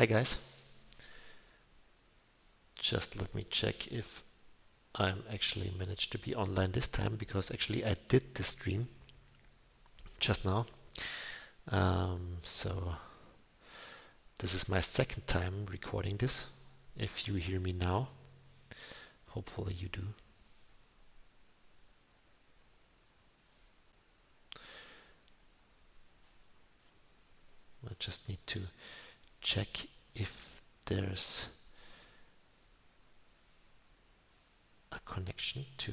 Hi guys, just let me check if I'm actually managed to be online this time because actually I did the stream just now. So this is my second time recording this. If you hear me now, hopefully you do. I just need to check if there's a connection to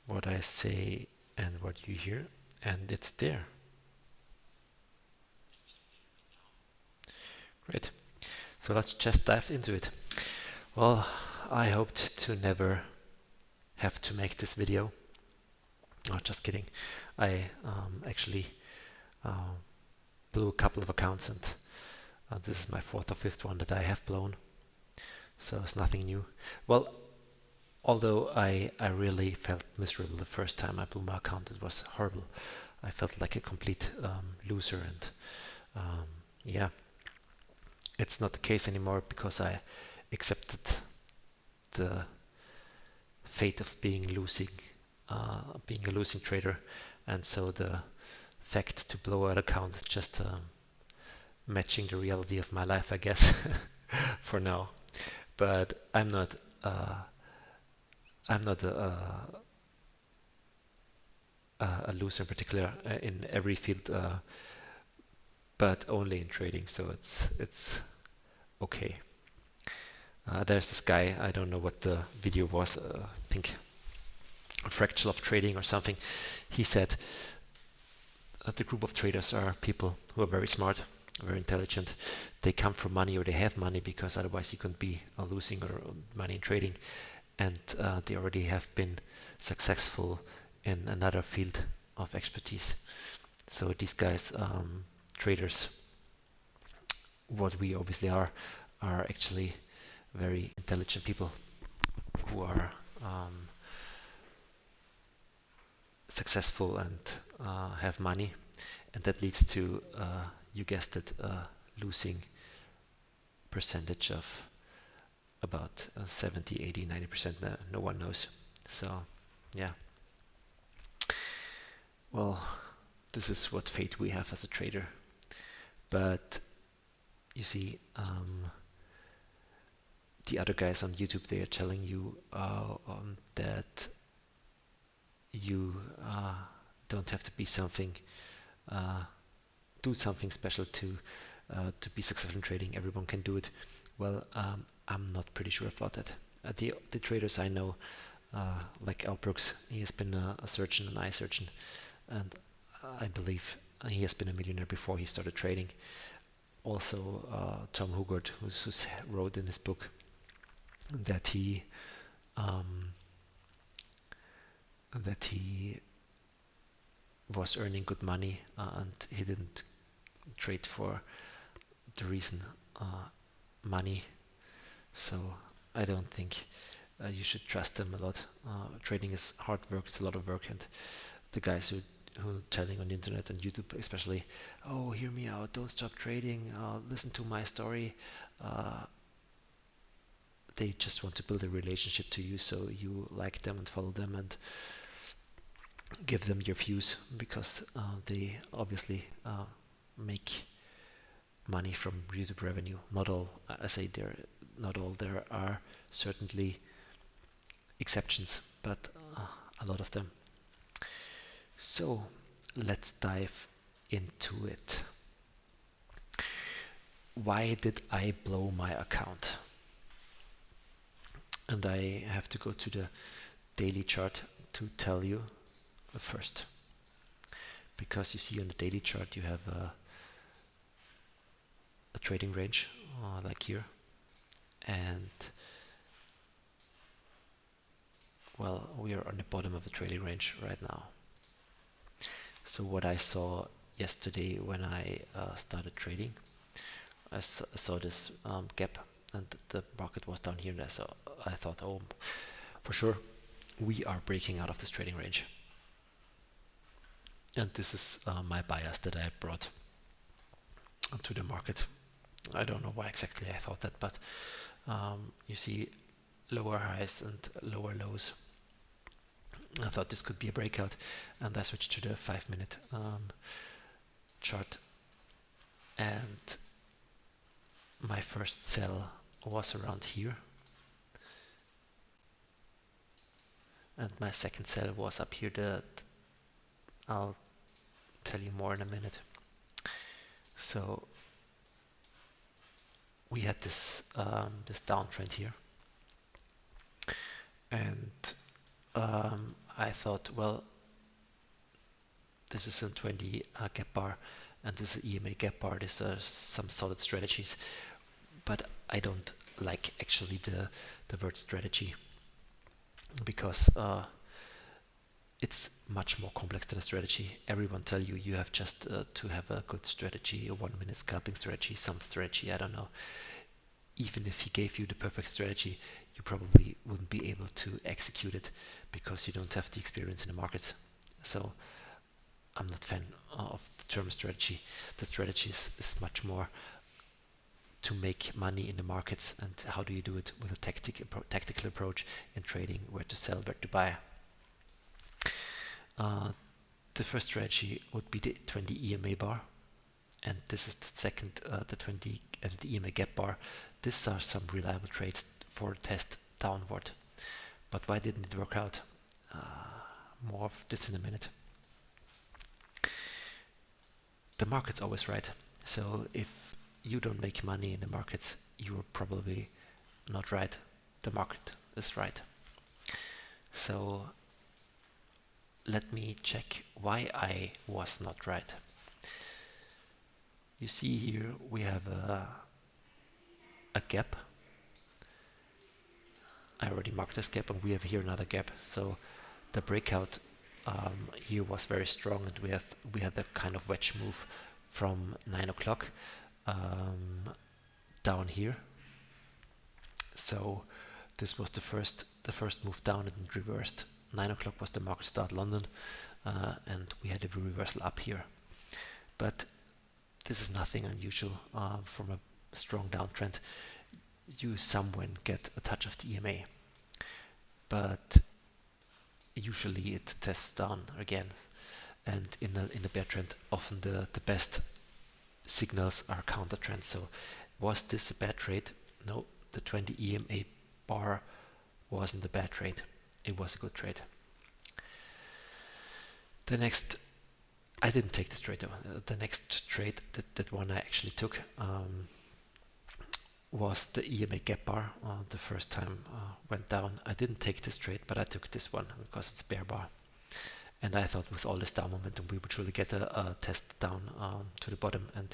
what I say and what you hear, and it's there. Great. So let's just dive into it. Well, I hoped to never have to make this video. Oh, just kidding. I actually uh, blew a couple of accounts, and this is my fourth or fifth one that I have blown. So it's nothing new. Well, although I really felt miserable the first time I blew my account, it was horrible. I felt like a complete loser, and um, yeah, it's not the case anymore because I accepted the fate of being a losing trader, and so the fact to blow an account is just matching the reality of my life, I guess, for now. But I'm not a loser in particular in every field, but only in trading, so it's okay. There's this guy, I don't know what the video was, I think a fractal of trading or something. He said the group of traders are people who are very smart, very intelligent. They come from money or they have money because otherwise you couldn't be losing or money in trading. And they already have been successful in another field of expertise. So these guys, traders, what we obviously are actually very intelligent people who are successful and have money, and that leads to, you guessed it, losing percentage of about 70, 80, 90%. No one knows. So, yeah. Well, this is what fate we have as a trader. But you see, the other guys on YouTube, they are telling you that you don't have to be something, uh, do something special to be successful in trading. Everyone can do it. Well, I'm not pretty sure about that. The traders I know, like Al Brooks, he has been a surgeon, an eye surgeon, and I believe he has been a millionaire before he started trading. Also, Tom Hugard, who's wrote in his book that um, he was earning good money and he didn't trade for the reason money. So I don't think you should trust them a lot. Trading is hard work, it's a lot of work, and the guys who telling on the internet and YouTube especially, oh, hear me out, don't stop trading, listen to my story. Uh, they just want to build a relationship to you, so you like them and follow them and give them your views because they obviously make money from YouTube revenue. Not all, I say there, not all. There are certainly exceptions, but a lot of them. So let's dive into it. Why did I blow my account? And I have to go to the daily chart to tell you first. Because you see on the daily chart you have a trading range like here, and well, we are on the bottom of the trading range right now. So what I saw yesterday when I started trading, I saw this gap and the market was down here, and I thought, oh, for sure we are breaking out of this trading range. And this is my bias that I brought to the market. I don't know why exactly I thought that, but you see lower highs and lower lows. I thought this could be a breakout, and I switched to the 5-minute chart. And my first sell was around here, and my second sell was up here. That I'll tell you more in a minute. So we had this downtrend here, and I thought, well, this is a 20 gap bar, and this is EMA gap bar. These are some solid strategies, but I don't like actually the word strategy, because it's much more complex than a strategy. Everyone tell you you have just to have a good strategy, a 1-minute scalping strategy, some strategy, I don't know. Even if he gave you the perfect strategy, you probably wouldn't be able to execute it because you don't have the experience in the markets. So I'm not a fan of the term strategy. The strategy is much more to make money in the markets, and how do you do it with a tactical approach in trading, where to sell, where to buy. The first strategy would be the 20 EMA bar, and this is the second, the 20 and the EMA gap bar. These are some reliable trades for test downward. But why didn't it work out? More of this in a minute. The market's always right. So if you don't make money in the markets, you're probably not right. The market is right. So let me check why I was not right. You see here we have a gap. I already marked this gap, and we have here another gap. So the breakout here was very strong, and we had that kind of wedge move from 9 o'clock down here. So this was the first move down, and it reversed. 9 o'clock was the market start London, and we had a reversal up here. But this is nothing unusual from a strong downtrend. You somewhere get a touch of the EMA, but usually it tests down again. And in a bear trend, often the best signals are counter trends. So was this a bad trade? No, the 20 EMA bar wasn't a bad trade. It was a good trade. The next, I didn't take this trade. The next trade, that one I actually took, was the EMA gap bar. The first time went down. I didn't take this trade, but I took this one because it's bear bar. And I thought with all this down momentum, we would surely get a test down to the bottom. And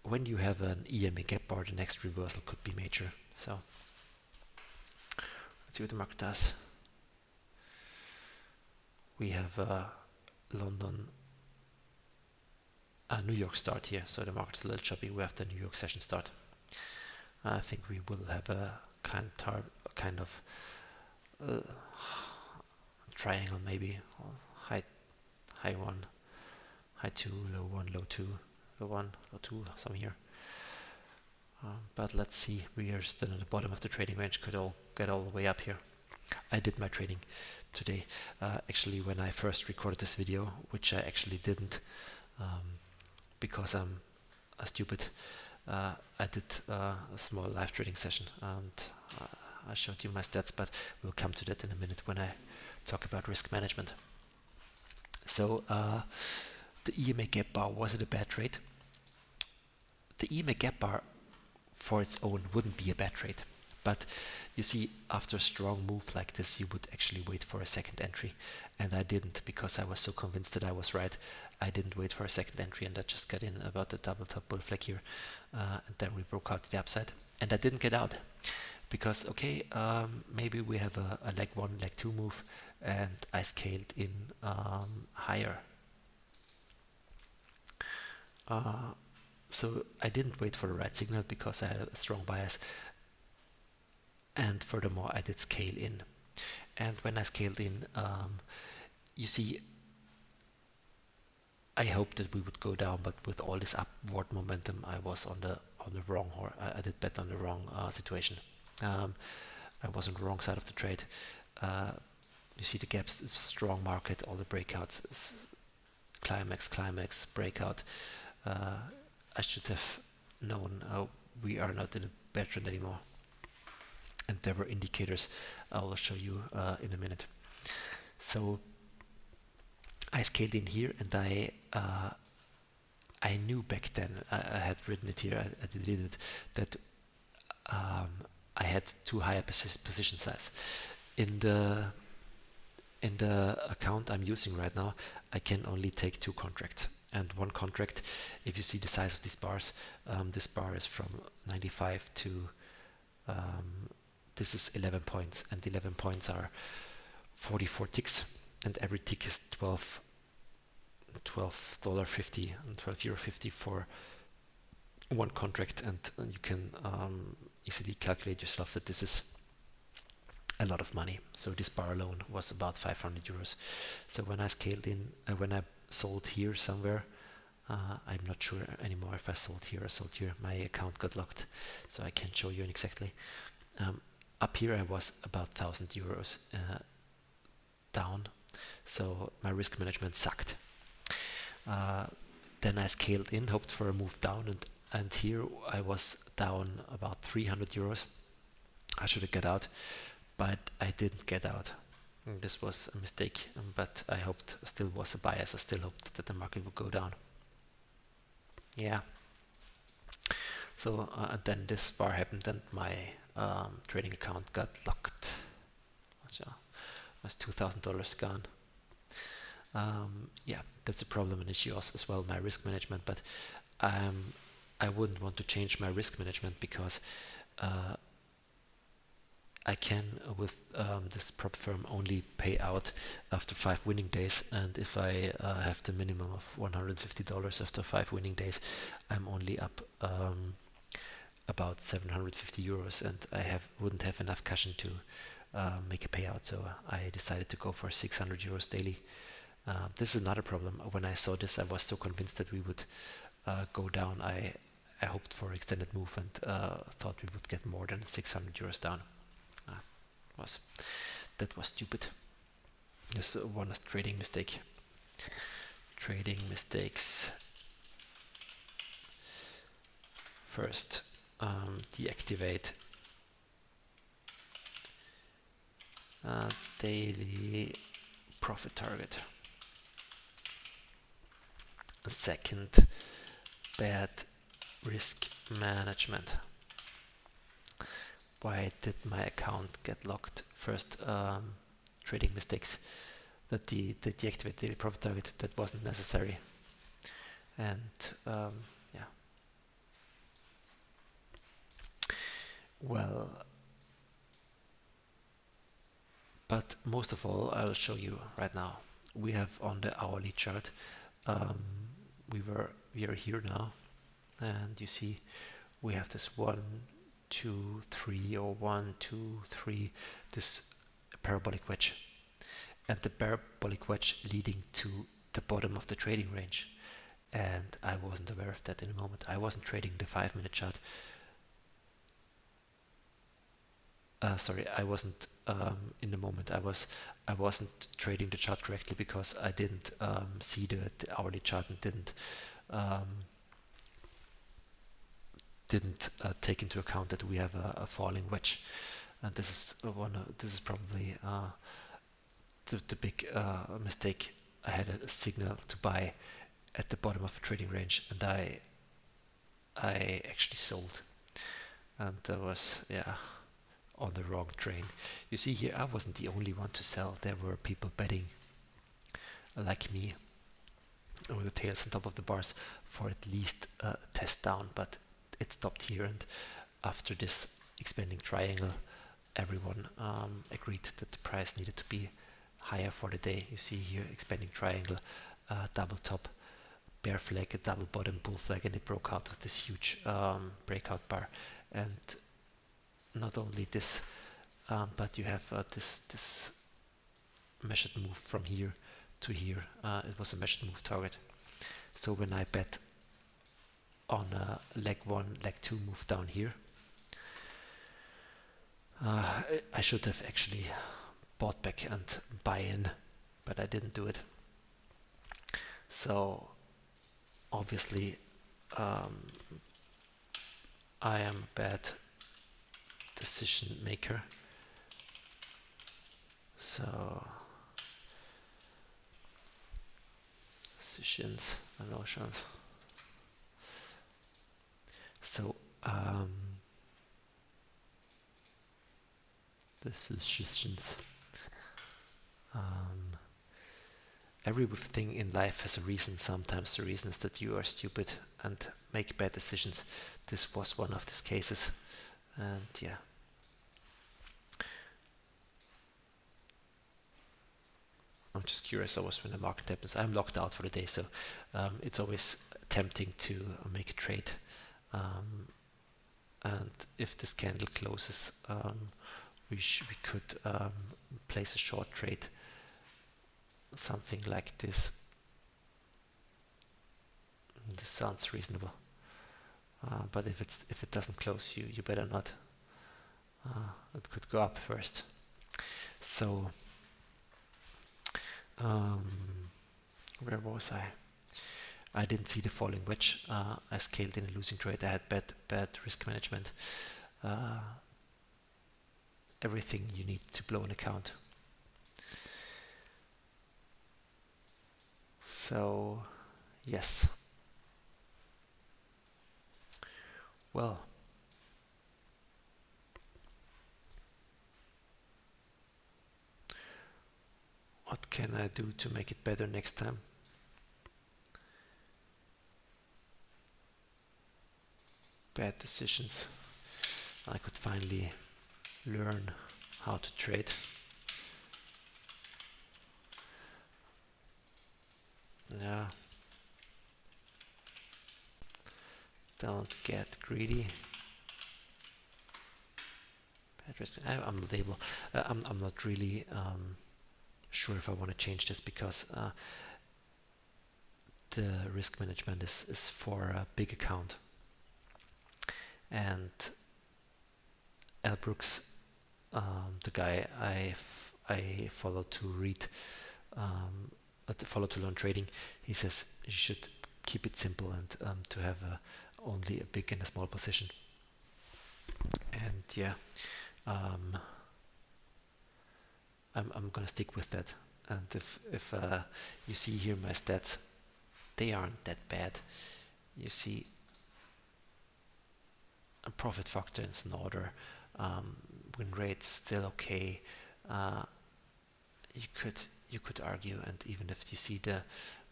when you have an EMA gap bar, the next reversal could be major. So let's see what the market does. We have London, New York start here, so the market's a little choppy. We have the New York session start. I think we will have a kind of triangle, maybe high 1, high 2, low 1, low 2, low 1, low 2, some here. But let's see, we are still at the bottom of the trading range, could all get all the way up here. I did my trading today. Actually, when I first recorded this video, which I actually didn't, because I'm stupid, I did a small live trading session, and I showed you my stats, but we'll come to that in a minute when I talk about risk management. So the EMA gap bar, was it a bad trade? The EMA gap bar for its own wouldn't be a bad trade. But you see, after a strong move like this, you would actually wait for a second entry. And I didn't, because I was so convinced that I was right. I didn't wait for a second entry, and I just got in about the double top bull flag here. And then we broke out the upside. And I didn't get out. Because, okay, maybe we have a leg 1, leg 2 move, and I scaled in higher. So I didn't wait for the right signal because I had a strong bias, and furthermore I did scale in. And when I scaled in, you see, I hoped that we would go down, but with all this upward momentum, I was on the wrong, or I did bet on the wrong situation. Um, I was on the wrong side of the trade. Uh, you see the gaps, strong market, all the breakouts, climax, breakout. Uh, I should have known we are not in a bear trend anymore. And there were indicators I will show you in a minute. So I scaled in here, and I knew back then, I had written it here, I did it, that um, I had too high a position size. In the in the account I'm using right now, I can only take 2 contracts. And one contract, if you see the size of these bars, this bar is from 95 to um, this is 11 points, and 11 points are 44 ticks, and every tick is $12.50 and €12.50 for one contract, and you can easily calculate yourself that this is a lot of money. So this bar alone was about €500. So when I scaled in, when I sold here somewhere, I'm not sure anymore if I sold here or sold here. My account got locked, so I can't show you exactly. Up here I was about €1,000 down, so my risk management sucked. Uh, then I scaled in, hoped for a move down, and here I was down about €300. I should have got out, but I didn't get out. This was a mistake, but I hoped, still was a bias, I still hoped that the market would go down. Yeah. So then this bar happened, and my trading account got locked. So that's $2,000 gone. Yeah, that's a problem and issue as well, my risk management, but I wouldn't want to change my risk management because uh, I can, with this prop firm, only pay out after 5 winning days, and if I have the minimum of $150 after 5 winning days, I'm only up about €750, and I wouldn't have enough cushion to make a payout, so I decided to go for €600 daily. This is not a problem. When I saw this, I was so convinced that we would go down. I hoped for extended move, and thought we would get more than €600 down. Uh, was That was stupid. This one is trading mistake. Trading mistakes. First, deactivate daily profit target. Second, bad risk management. Why did my account get locked? First, trading mistakes. That the deactivate daily profit target, that wasn't necessary. And yeah, well, but most of all, I'll show you right now. We have on the hourly chart, um, we are here now, and you see we have this 1, 2, 3, or 1, 2, 3, this parabolic wedge, and the parabolic wedge leading to the bottom of the trading range. And I wasn't aware of that in a moment. I wasn't trading the 5-minute chart. Sorry, I wasn't in the moment. I wasn't trading the chart correctly because I didn't see the hourly chart, and um, didn't take into account that we have a falling wedge. And this is this is probably the big mistake. I had a signal to buy at the bottom of a trading range, and I actually sold, and that was, yeah, on the wrong train. You see here, I wasn't the only one to sell. There were people betting like me over the tails on top of the bars for at least a test down, but it stopped here, and after this expanding triangle, everyone agreed that the price needed to be higher for the day. You see here, expanding triangle, double top, bear flag, a double bottom, bull flag, and it broke out of this huge breakout bar. And not only this, but you have this measured move from here to here. It was a measured move target. So when I bet on leg 1, leg 2 move down here, I should have actually bought back and buy in, but I didn't do it. So obviously um, I am a bad decision maker. So decisions and notions. So decisions. Um, Everything in life has a reason. Sometimes the reason is that you are stupid and make bad decisions. This was one of these cases, and yeah. I'm just curious always when the market happens. I'm locked out for the day, so it's always tempting to make a trade. Um, and if this candle closes, we could place a short trade, something like this. This sounds reasonable, but if it doesn't close, you better not. It could go up first. So um, where was I? I didn't see the falling wedge. I scaled in a losing trade. I had bad risk management. Uh, Everything you need to blow an account. So yes. Well, what can I do to make it better next time? Bad decisions. I could finally learn how to trade. Yeah. Don't get greedy. Bad risk. I'm not able. I'm not really sure if I want to change this because the risk management is for a big account. And Al Brooks, the guy I follow to read, follow to learn trading, he says you should keep it simple and to have only a big and a small position. And yeah, um, I'm gonna stick with that. And if you see here my stats, they aren't that bad. You see a profit factor is in order, um, win rates still okay. Uh, you could you could argue, and even if you see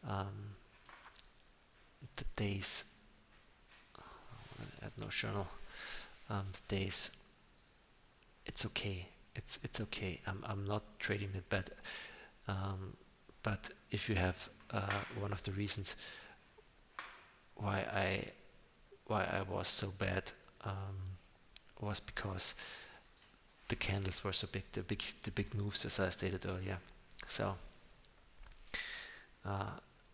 um, the days, I have no journal, the days, it's okay. It's okay. I'm not trading it bad, um, but if you have one of the reasons why I was so bad um, was because the candles were so big, the big moves as I stated earlier. So uh,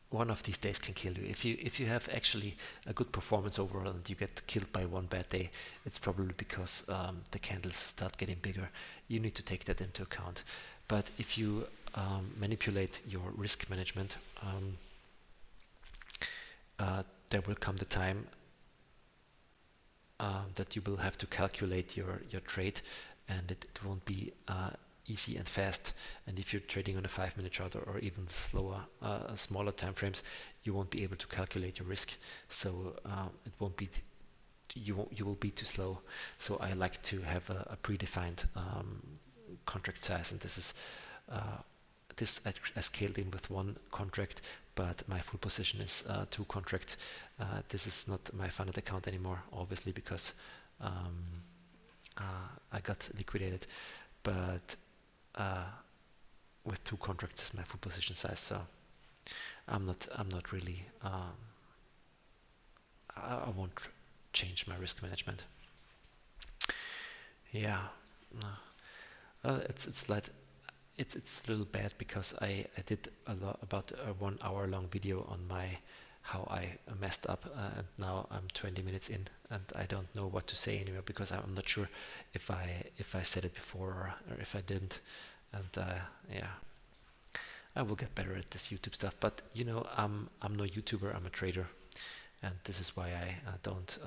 one of these days can kill you. If you have actually a good performance overall and you get killed by one bad day, it's probably because the candles start getting bigger. You need to take that into account. But if you manipulate your risk management, there will come the time that you will have to calculate your trade, and it won't be easy and fast. And if you're trading on a 5-minute chart or even slower, smaller time frames, you won't be able to calculate your risk. So it won't be you will be too slow. So I like to have a predefined contract size, and uh, this I scaled in with one contract, but my full position is two contracts. This is not my funded account anymore, obviously, because um, I got liquidated. But uh, with two contracts is my full position size, so I'm not really I won't change my risk management. Yeah, it's like it's a little bad because I did a lot about a 1 hour long video on my how I messed up, and now I'm 20 minutes in and I don't know what to say anymore because I'm not sure if I said it before or if I didn't. And yeah, I will get better at this YouTube stuff. But you know, I'm no YouTuber. I'm a trader, and this is why I don't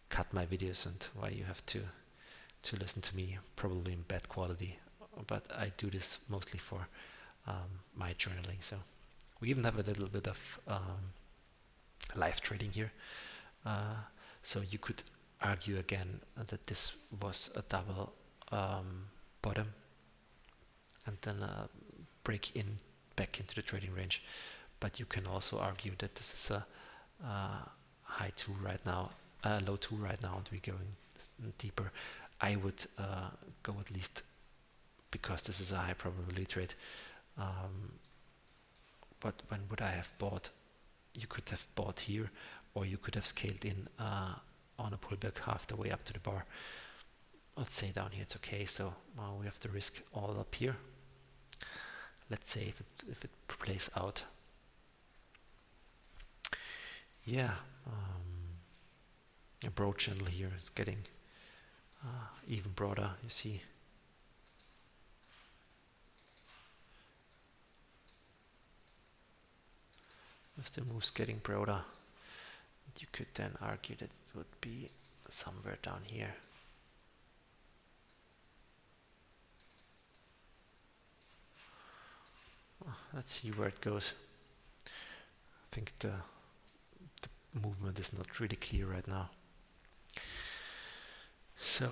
cut my videos and why you have to listen to me probably in bad quality. But I do this mostly for my journaling. So we even have a little bit of live trading here. Uh, so you could argue again that this was a double bottom and then break in back into the trading range. But you can also argue that this is a high two right now, low two right now, and we're going deeper. I would go at least, because this is a high probability trade. But when would I have bought? You could have bought here, or you could have scaled in on a pullback half the way up to the bar. Let's say down here it's okay, so we have the risk all up here. Let's say if it plays out. Yeah, a broad channel here is getting even broader. You see, if the move's getting broader, you could then argue that it would be somewhere down here. Let's see where it goes. I think the movement is not really clear right now. So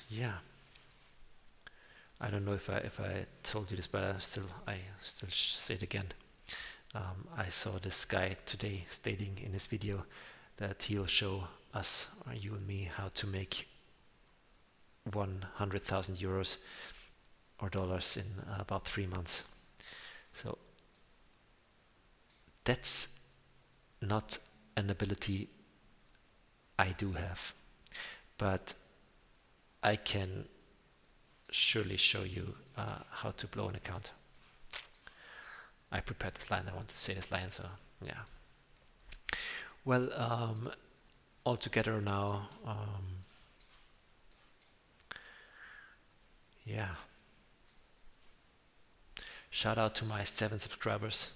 yeah, I don't know if I told you this, but I still say it again. I saw this guy today stating in his video that he'll show us, or you and me, how to make 100,000 euros or dollars in about 3 months. So that's not an ability I do have, but I can surely show you how to blow an account. I prepared this line. I want to say this line, so yeah. Well, all together now, yeah. Shout out to my 7 subscribers.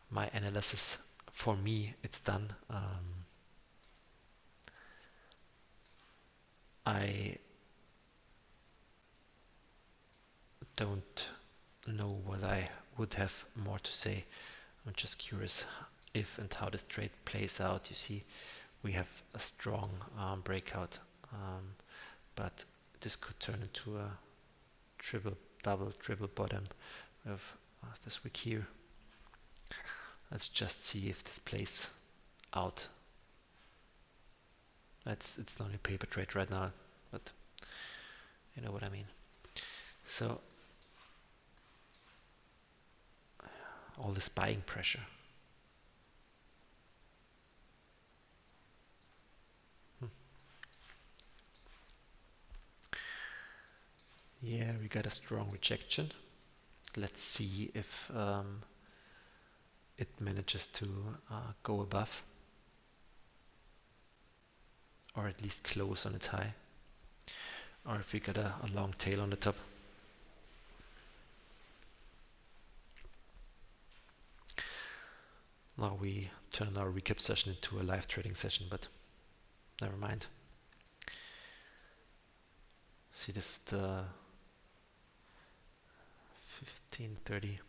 My analysis, for me, it's done. I don't know what I would have more to say. I'm just curious if and how this trade plays out. You see, we have a strong breakout, but this could turn into a triple, double, triple bottom of this week here. Let's just see if this plays out. It's not a paper trade right now, but you know what I mean. So all this buying pressure. Yeah, we got a strong rejection. Let's see if it manages to go above, or at least close on its high, or if we got a long tail on the top. Now we turn our recap session into a live trading session, but never mind. See, this is the 15:30,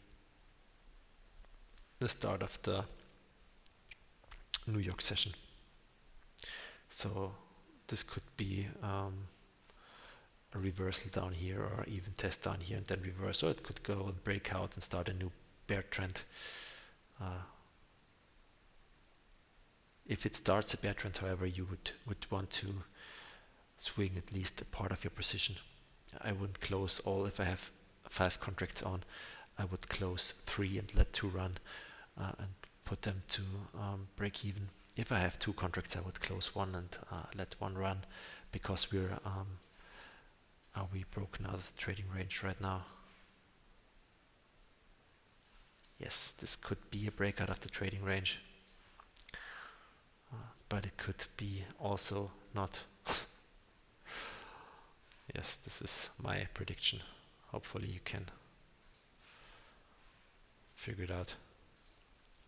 the start of the New York session. So this could be a reversal down here, or even test down here and then reverse, or it could go and break out and start a new bear trend. If it starts a bear trend, however, you would want to swing at least a part of your position. I wouldn't close all. If I have 5 contracts on, I would close 3 and let 2 run and put them to break even. If I have 2 contracts, I would close 1 and let 1 run, because are we broken out of the trading range right now? Yes, this could be a breakout of the trading range, but it could be also not. Yes, this is my prediction. Hopefully you can figure it out.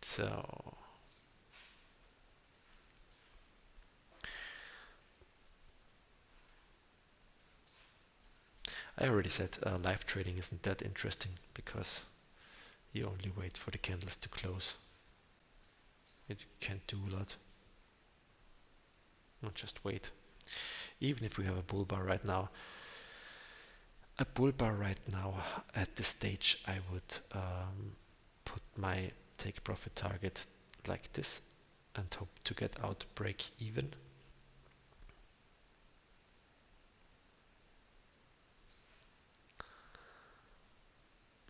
So I already said live trading isn't that interesting because you only wait for the candles to close. You can't do a lot. Not just wait. Even if we have a bull bar right now, at this stage, I would put my take profit target like this and hope to get out break even.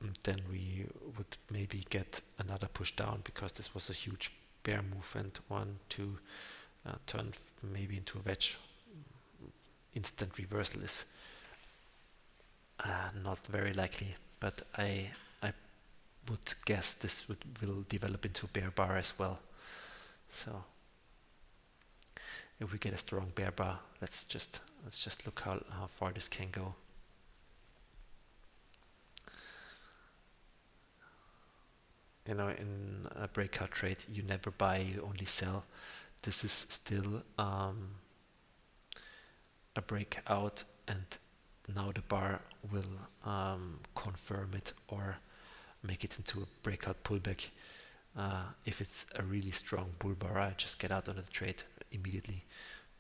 And then we would maybe get another push down because this was a huge bear move and one to turn maybe into a wedge. Instant reversal is not very likely, but I would guess this will develop into bear bar as well. So if we get a strong bear bar, let's just look how far this can go. You know, in a breakout trade, you never buy, you only sell. This is still a breakout, and now the bar will confirm it or make it into a breakout pullback. If it's a really strong bull bar, I just get out of the trade immediately.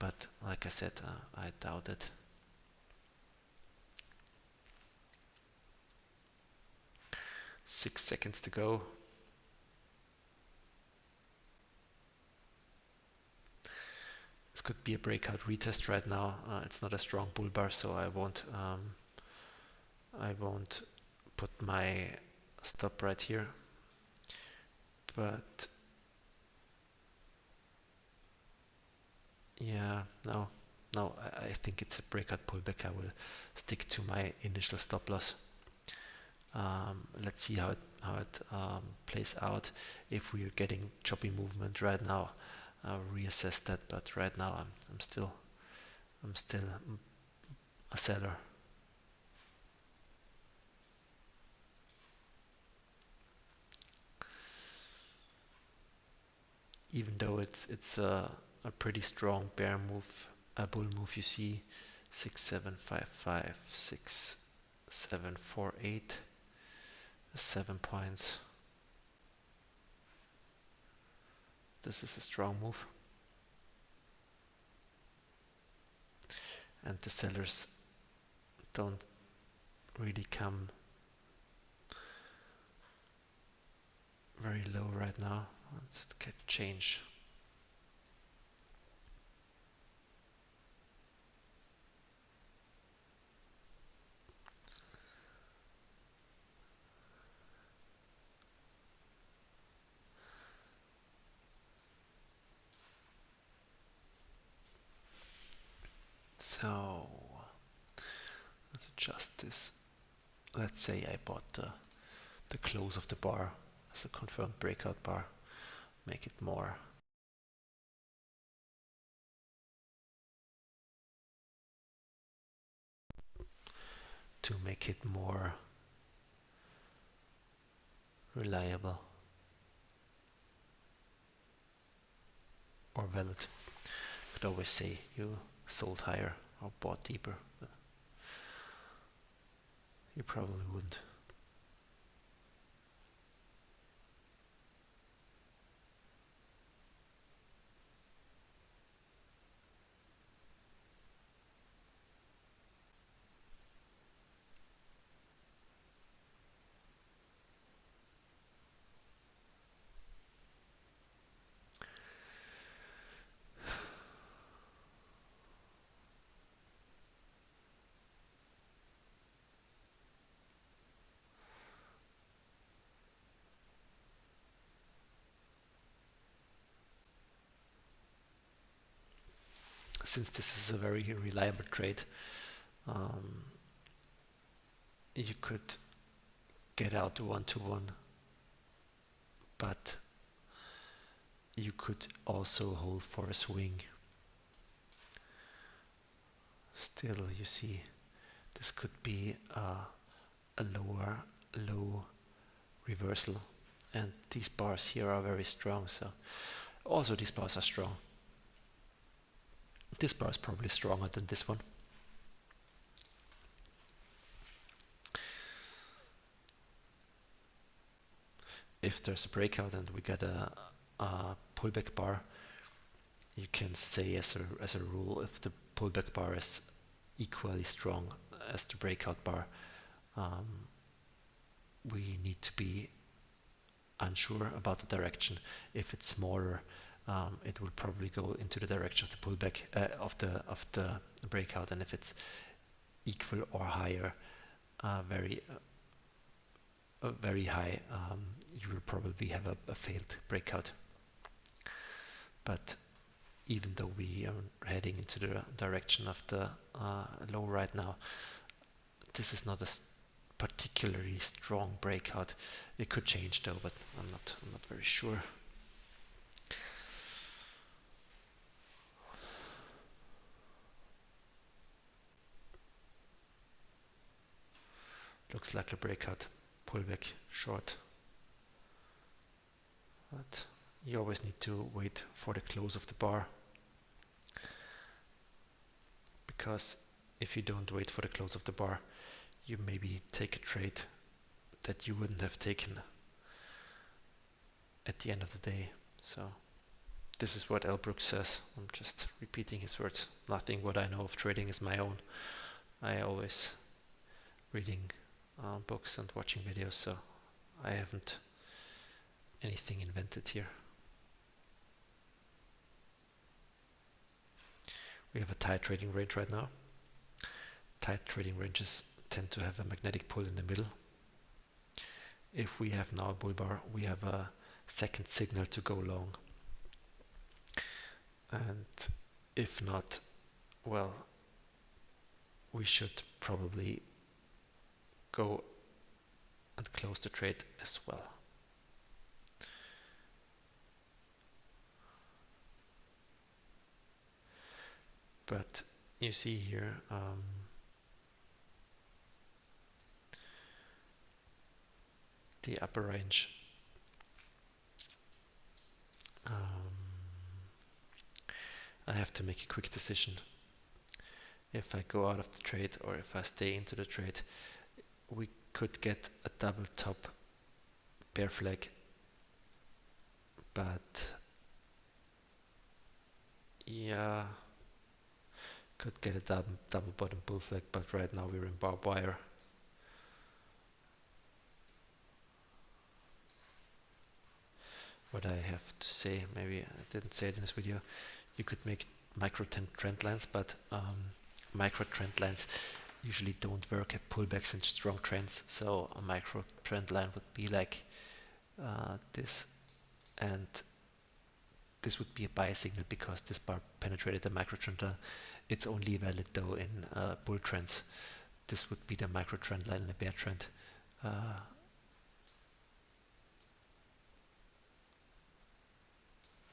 But like I said, I doubt it. Six seconds to go. This could be a breakout retest right now. It's not a strong bull bar, so I won't put my stop right here. But yeah, no, I think it's a breakout pullback. I will stick to my initial stop loss. Let's see how it plays out. If we're getting choppy movement right now, I'll reassess that. But right now, I'm still a seller. Even though it's a pretty strong bear move, a bull move. You see, 6755, 6748, 7 points. This is a strong move, and the sellers don't really come very low right now. Let's get change. So let's adjust this. Let's say I bought the close of the bar as a confirmed breakout bar. Make it more to make it more reliable or valid. Could always say you sold higher or bought deeper, but you probably wouldn't. Since this is a very reliable trade, um, you could get out one to one but you could also hold for a swing. Still, you see, this could be a low reversal, and these bars here are very strong, so also these bars are strong. This bar is probably stronger than this one. If there's a breakout and we get a pullback bar, you can say as a rule, if the pullback bar is equally strong as the breakout bar, um, we need to be unsure about the direction. If it's smaller, it will probably go into the direction of the pullback of the breakout, and if it's equal or higher, very high, you will probably have a failed breakout. But even though we are heading into the direction of the low right now, this is not a particularly strong breakout. It could change though, but I'm not very sure. Looks like a breakout pullback short, but you always need to wait for the close of the bar, because if you don't wait for the close of the bar, you maybe take a trade that you wouldn't have taken at the end of the day. So this is what Elbrook says. I'm just repeating his words. Nothing what I know of trading is my own. I always reading books and watching videos, so I haven't anything invented here. We have a tight trading range right now. Tight trading ranges tend to have a magnetic pull in the middle. If we have now a bull bar, we have a second signal to go long. And if not, well, we should probably go and close the trade as well. But you see here, the upper range. I have to make a quick decision. If I go out of the trade or if I stay into the trade, we could get a double top bear flag, but yeah, could get a double bottom bull flag, but right now we're in barbed wire. What I have to say, maybe I didn't say it in this video, you could make micro trend lines, but micro trend lines usually don't work at pullbacks and strong trends. So a micro trend line would be like this, and this would be a buy signal because this bar penetrated the micro trend line. It's only valid though in bull trends. This would be the micro trend line in a bear trend.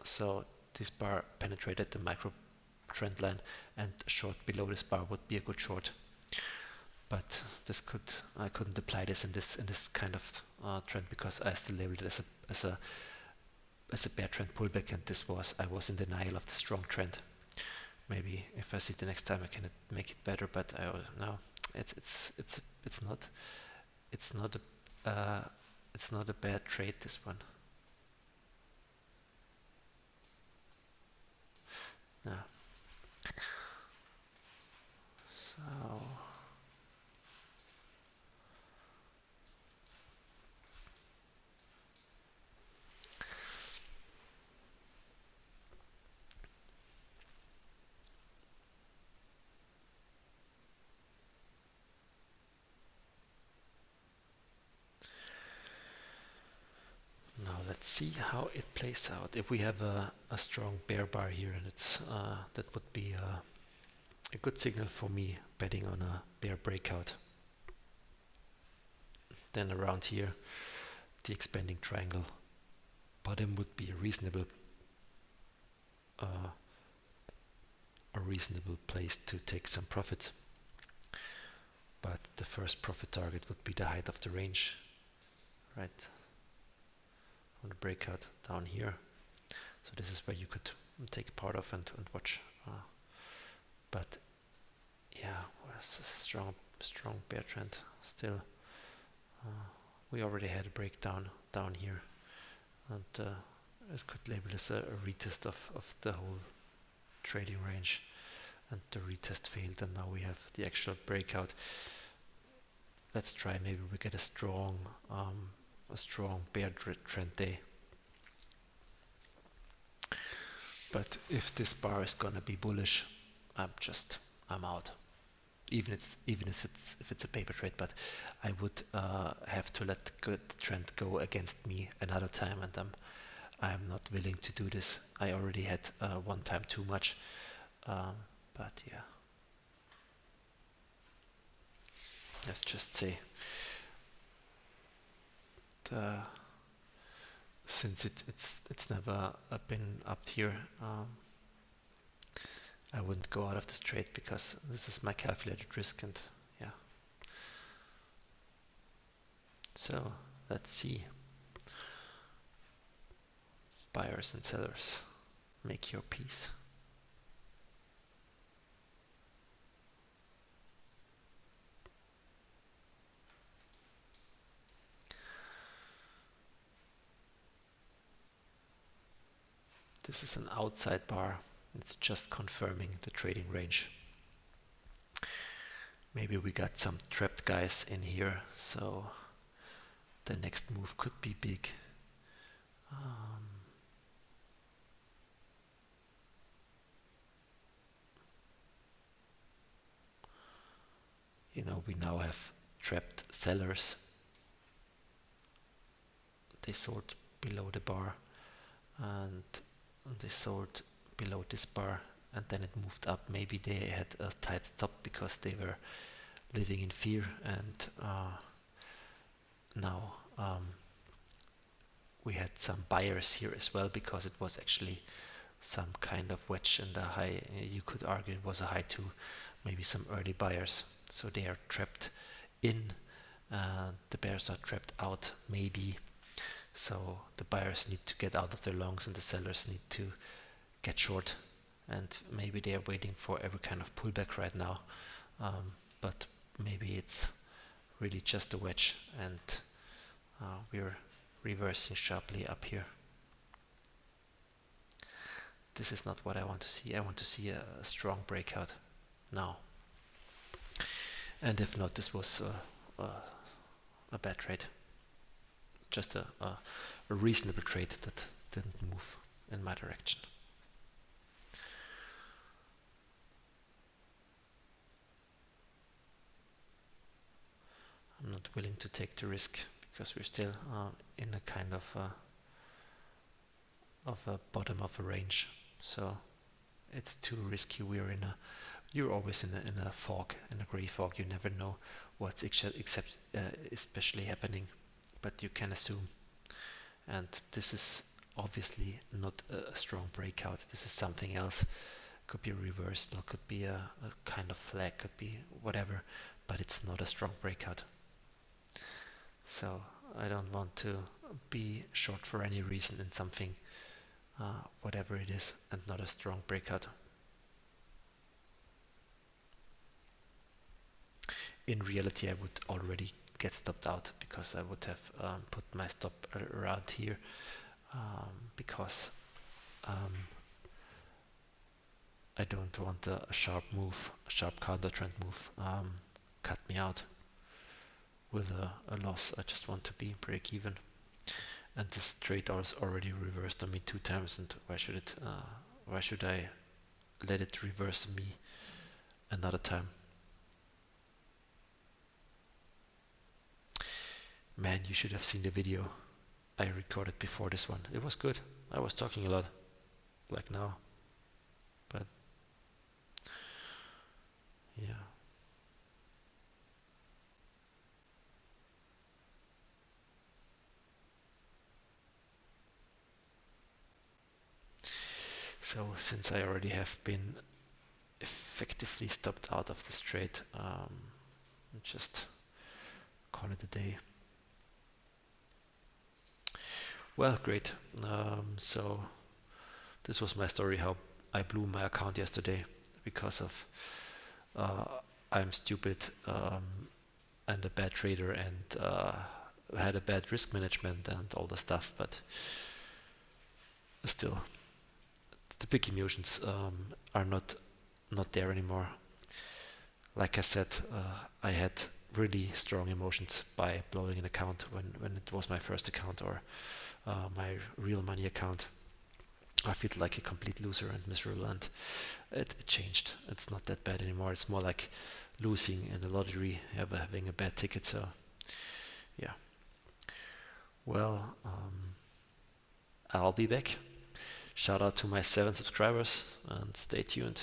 So this bar penetrated the micro trend line, and a short below this bar would be a good short. But I couldn't apply this in this kind of trend because I still labeled it as a bear trend pullback, and I was in denial of the strong trend. Maybe if I see it the next time I can make it better, but no, it's not a bad trade, this one. No. So now let's see how it plays out. If we have a strong bear bar here, and that would be a good signal for me betting on a bear breakout. Then around here, the expanding triangle bottom would be uh, a reasonable place to take some profits. But the first profit target would be the height of the range, right? On the breakout down here. So this is where you could take part of and watch. But yeah, it's a strong bear trend still. We already had a breakdown down here, and it could label as a retest of the whole trading range, and the retest failed, and now we have the actual breakout. Let's try, maybe we get a strong bear trend day. But if this bar is gonna be bullish, I'm out. If it's a paper trade, but I would have to let the trend go against me another time, and I'm not willing to do this. I already had one time too much, but yeah, let's just say the, since it's never been up here, I wouldn't go out of this trade because this is my calculated risk, and yeah. So let's see, buyers and sellers, make your peace. This is an outside bar. It's just confirming the trading range. Maybe we got some trapped guys in here, so the next move could be big. We now have trapped sellers. They sold below the bar, and they sold below this bar, and then it moved up. Maybe they had a tight stop because they were living in fear, and now we had some buyers here as well, because it was actually some kind of wedge in the high. You could argue it was a high too. Maybe some early buyers, so they are trapped in. The bears are trapped out, maybe. So the buyers need to get out of their longs, and the sellers need to get short. And maybe they are waiting for every kind of pullback right now. But maybe it's really just a wedge, and we're reversing sharply up here. This is not what I want to see. I want to see a strong breakout now. And if not, this was a bad trade. Just a reasonable trade that didn't move in my direction. I'm not willing to take the risk because we're still in a kind of a bottom of a range. So it's too risky. You're always in a fog, in a gray fog. You never know what's especially happening, but you can assume. And this is obviously not a strong breakout. This is something else. Could be a reversal, could be a kind of flag, could be whatever, but it's not a strong breakout. So I don't want to be short for any reason in something, whatever it is, and not a strong breakout. In reality, I would already get stopped out, because I would have put my stop around here, because I don't want a sharp move, a sharp counter trend move, cut me out with a loss. I just want to be break even. And this trade was already reversed on me 2 times, and why should I let it reverse me another time? Man, you should have seen the video I recorded before this one. It was good. I was talking a lot, like now, but yeah. So since I already have been effectively stopped out of this trade, just call it a day. Well, great. So this was my story how I blew my account yesterday because of uh, I'm stupid and a bad trader and had a bad risk management and all the stuff, but still the big emotions are not there anymore. Like I said, I had really strong emotions by blowing an account when it was my first account or my real money account. I feel like a complete loser and miserable, and it changed. It's not that bad anymore. It's more like losing in a lottery, having a bad ticket. So yeah, well, I'll be back. Shout out to my 7 subscribers and stay tuned.